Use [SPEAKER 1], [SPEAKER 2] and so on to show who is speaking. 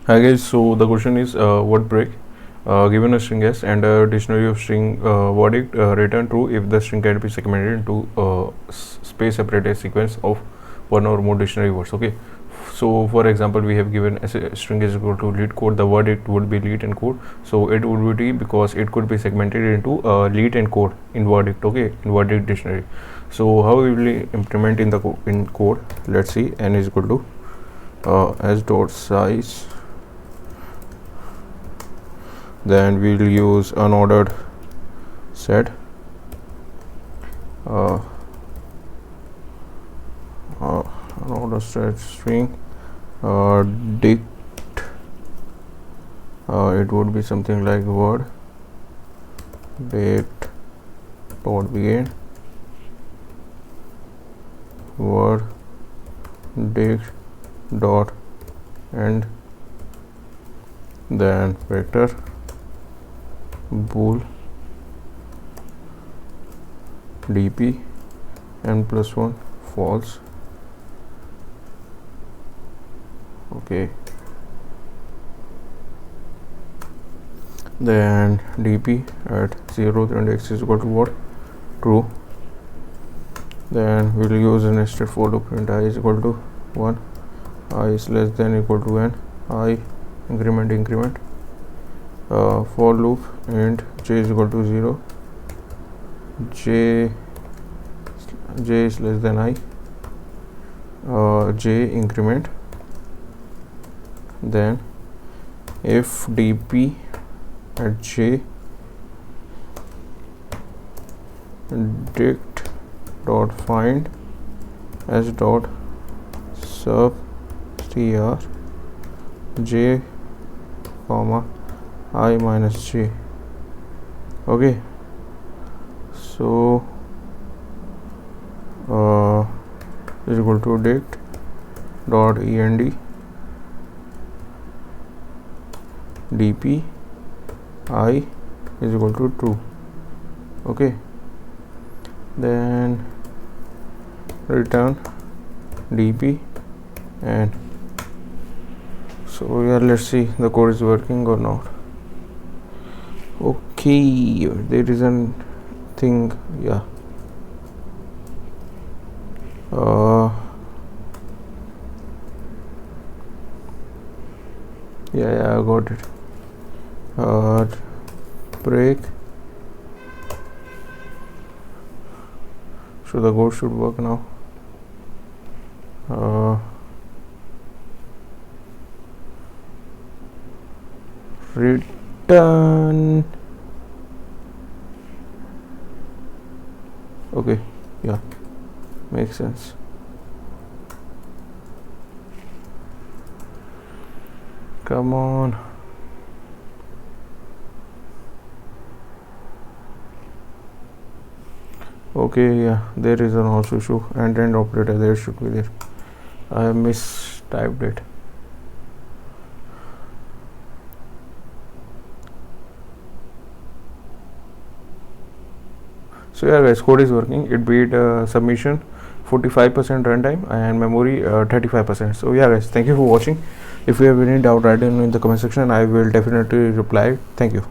[SPEAKER 1] Hi guys, so the question is what break? Given a string S and a dictionary of string verdict, return true if the string can be segmented into space separated sequence of one or more dictionary words. Okay, so for example, we have given a string is equal to lead code. The verdict would be lead and code, so it would be because it could be segmented into lead and code in verdict. Okay, in verdict dictionary. So how we will implement in the in code? Let's see. N is equal to s dot size. Then we'll use unordered set unordered set string dict it would be something like word date dot begin word dict dot end, then vector bool dp n+1 false. Okay, then dp at 0th index is equal to what? True. Then we'll use a nested for to print I is equal to 1, I is less than equal to n, I increment for loop and j is equal to 0, j is less than I, j increment. Then if dp at j dict dot find s dot sub str j comma I minus j. Okay, so is equal to dict dot end dp I is equal to true. Okay, then return dp and so yeah, let's see the code is working or not. Okay, there is a thing, yeah. Yeah, I got it. Break. So the code should work now. Return. Okay, yeah, makes sense. Come on. Okay, yeah, there is an also issue. And end operator there should be there. I have mistyped it. So yeah guys, code is working. It beat submission 45% runtime and memory 35%. So yeah guys, thank you for watching. If you have any doubt, write in the comment section. I will definitely reply. Thank you.